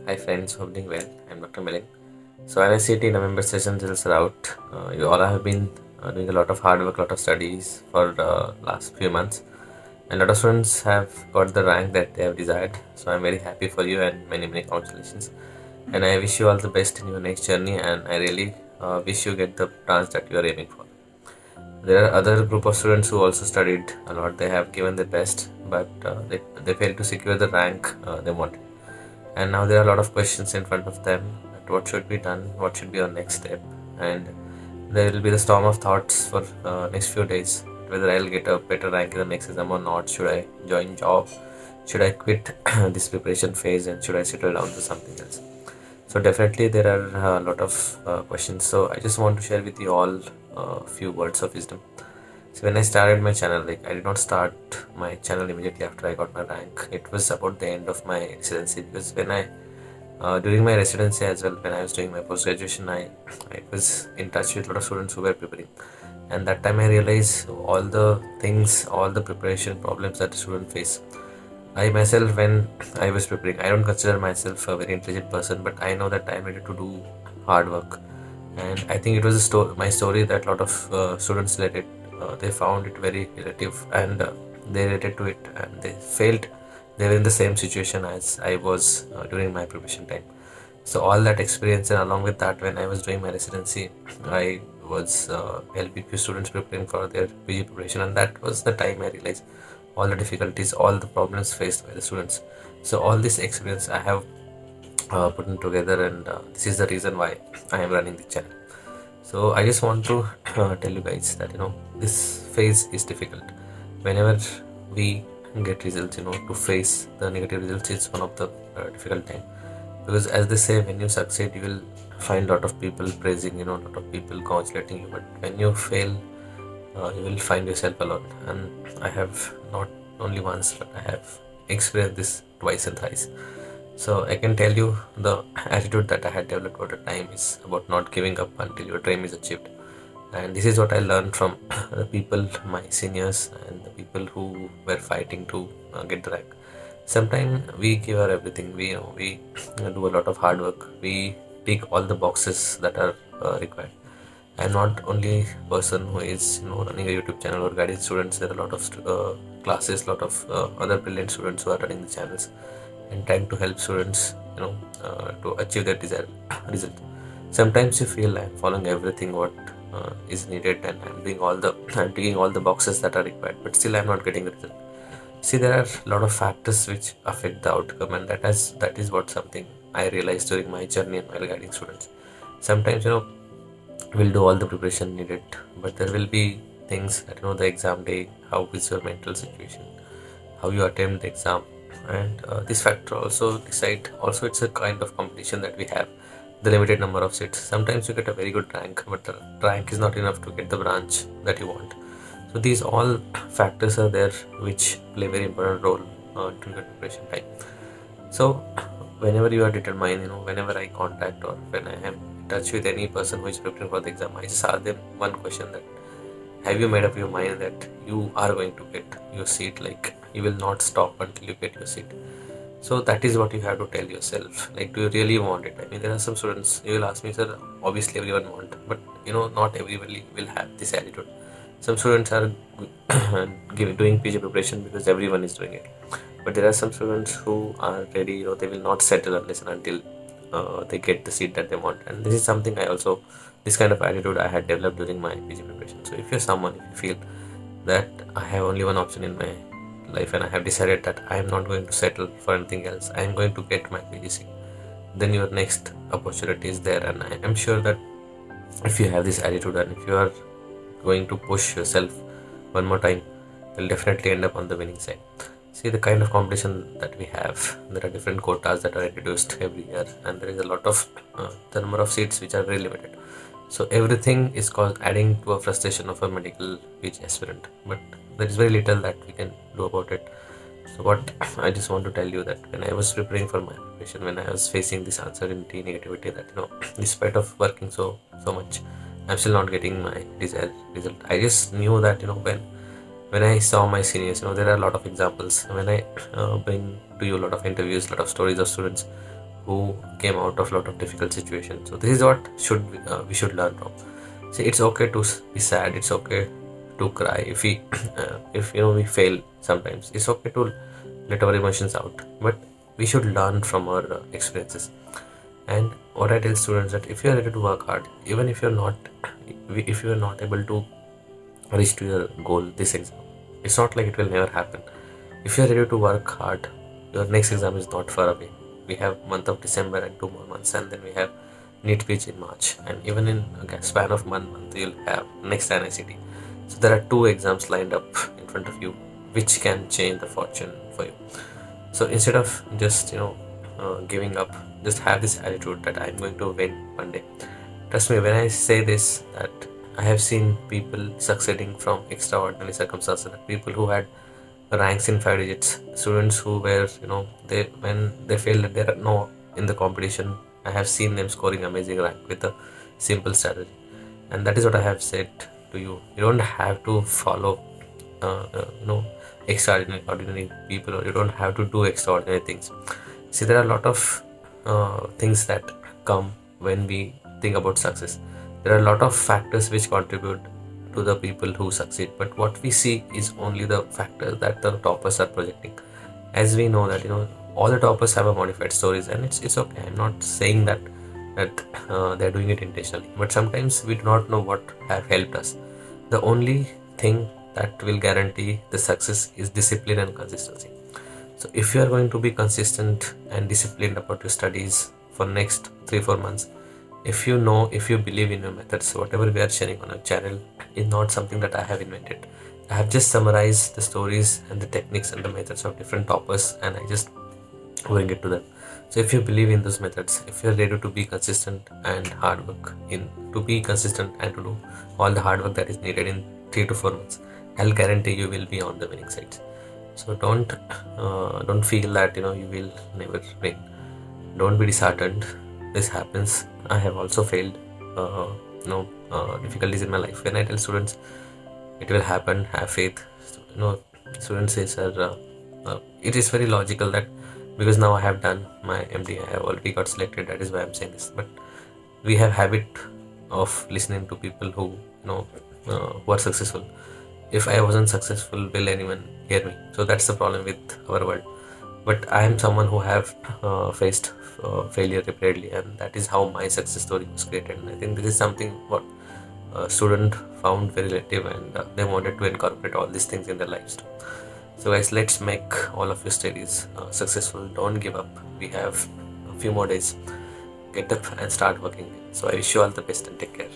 Hi friends, hope doing well. I'm Dr.Milind. So INICET November session results are out. You all have been doing a lot of hard work, lot of studies for the last few months, and a lot of students have got the rank that they have desired. So I'm very happy for you and many congratulations. And I wish you all the best in your next journey. And I really wish you get the branch that you are aiming for. There are other group of students who also studied a lot. They have given their best, but they failed to secure the rank they wanted. And now there are a lot of questions in front of them, that what should be done, what should be our next step, and there will be the storm of thoughts for next few days, whether I'll get a better rank in the next exam or not. Should I join job, should I quit this preparation phase, and should I settle down to something else? So definitely there are a lot of questions, so I just want to share with you all a few words of wisdom. So when I started my channel, I did not start my channel immediately after I got my rank. It was about the end of my residency, because when I during my residency as well, when I was doing my post graduation, I was in touch with a lot of students who were preparing, and that time I realized all the things, all the preparation problems that the student face. I myself, when I was preparing, I don't consider myself a very intelligent person, but I know that I needed to do hard work, and I think it was my story that a lot of students related. They found it very relative, and they related to it, and they felt they were in the same situation as I was during my preparation time. So all that experience, and along with that, when I was doing my residency, I was helping few students preparing for their PG preparation, and that was the time I realized all the difficulties, all the problems faced by the students. So all this experience I have put in together, and this is the reason why I am running the channel. So I just want to tell you guys that this phase is difficult. Whenever we get results, to face the negative results is one of the difficult time, because as they say, when you succeed, you will find a lot of people praising, a lot of people congratulating you. But when you fail, you will find yourself alone. And I have not only once, but I have experienced this twice and thrice. So I can tell you the attitude that I had developed over time is about not giving up until your dream is achieved. And this is what I learned from the people, my seniors, and the people who were fighting to get the rank. Sometimes we give our everything. We do a lot of hard work. We tick all the boxes that are required. I'm not only person who is running a YouTube channel or guiding students. There are a lot of classes, lot of other brilliant students who are running the channels and trying to help students to achieve their desired result. Sometimes you feel I'm following everything what is needed, and I'm ticking all the boxes that are required, but still I'm not getting the result. See, there are a lot of factors which affect the outcome, and that is what something I realized during my journey and while guiding students. Sometimes we'll do all the preparation needed, but there will be things that the exam day, how is your mental situation, how you attempt the exam, and this factor also decide. Also, it's a kind of competition that we have, the limited number of seats. Sometimes you get a very good rank, but the rank is not enough to get the branch that you want. So these all factors are there which play very important role during the preparation time. So whenever you are determined, whenever I contact or when I am in touch with any person who is preparing for the exam, I just ask them one question: that have you made up your mind that you are going to get your seat? Like, you will not stop until you get your seat. So that is what you have to tell yourself. Like, do you really want it? I mean, there are some students, you will ask me, sir, obviously everyone want, but not everybody will have this attitude. Some students are doing PG preparation because everyone is doing it, but there are some students who are ready. They will not settle unless and until they get the seat that they want. And this is something this kind of attitude I had developed during my PG preparation. So if you're someone, if you feel that I have only one option in my life and I have decided that I am not going to settle for anything else, I am going to get my PGC, then your next opportunity is there. And I am sure that if you have this attitude and if you are going to push yourself one more time, you'll definitely end up on the winning side. See, the kind of competition that we have, there are different quotas that are introduced every year, and there is a lot of the number of seats which are very limited. So everything is adding to a frustration of a medical PG aspirant, but there is very little that we can do about it. So what I just want to tell you, that when I was preparing for my preparation, when I was facing this uncertainty, negativity, that despite of working so much, I'm still not getting my desired result. I just knew that when I saw my seniors, there are a lot of examples. When I bring to you a lot of interviews, a lot of stories of students who came out of a lot of difficult situations. So this is what we should learn from. See, it's okay to be sad. It's okay to cry if we if we fail sometimes. It's okay to let our emotions out, but we should learn from our experiences. And what I tell students that if you are ready to work hard, even if if you are not able to reach to your goal this exam, it's not like it will never happen. If you are ready to work hard, your next exam is not far away. We have month of December and 2 more months, and then we have NEET PG in March, and even in a span of 1 month you'll have next INICET. So there are 2 exams lined up in front of you, which can change the fortune for you. So instead of just giving up, just have this attitude that I'm going to win one day. Trust me when I say this, that I have seen people succeeding from extraordinary circumstances. People who had ranks in 5 digits, students who were they when they feel that they are no in the competition, I have seen them scoring amazing rank with a simple strategy. And that is what I have said to you. You don't have to follow uh, uh, you know extraordinary people, or you don't have to do extraordinary things. See, there are a lot of things that come when we think about success. There are a lot of factors which contribute to the people who succeed, but what we see is only the factors that the toppers are projecting. As we know that all the toppers have a modified stories, and it's okay. I'm not saying that they're doing it intentionally, but sometimes we do not know what have helped us. The only thing that will guarantee the success is discipline and consistency. So if you are going to be consistent and disciplined about your studies for next 3-4 months, if you believe in your methods, whatever we are sharing on our channel is not something that I have invented. I have just summarized the stories and the techniques and the methods of different toppers, and I just bring it to them. So if you believe in those methods, if you're ready to be consistent and hard work to be consistent and to do all the hard work that is needed in 3 to 4 months, I'll guarantee you will be on the winning side. So don't feel that you will never win. Don't be disheartened. This happens. I have also failed difficulties in my life. When I tell students it will happen, have faith, students say, sir, it is very logical that because now I have done my MD, I have already got selected, that is why I'm saying this. But we have habit of listening to people who are successful. If I wasn't successful, will anyone hear me? So that's the problem with our world. But I am someone who have faced failure repeatedly, and that is how my success story was created. And I think this is something what a student found very relative, and they wanted to incorporate all these things in their lives too. So guys, let's make all of your studies successful. Don't give up. We have a few more days. Get up and start working. So I wish you all the best and take care.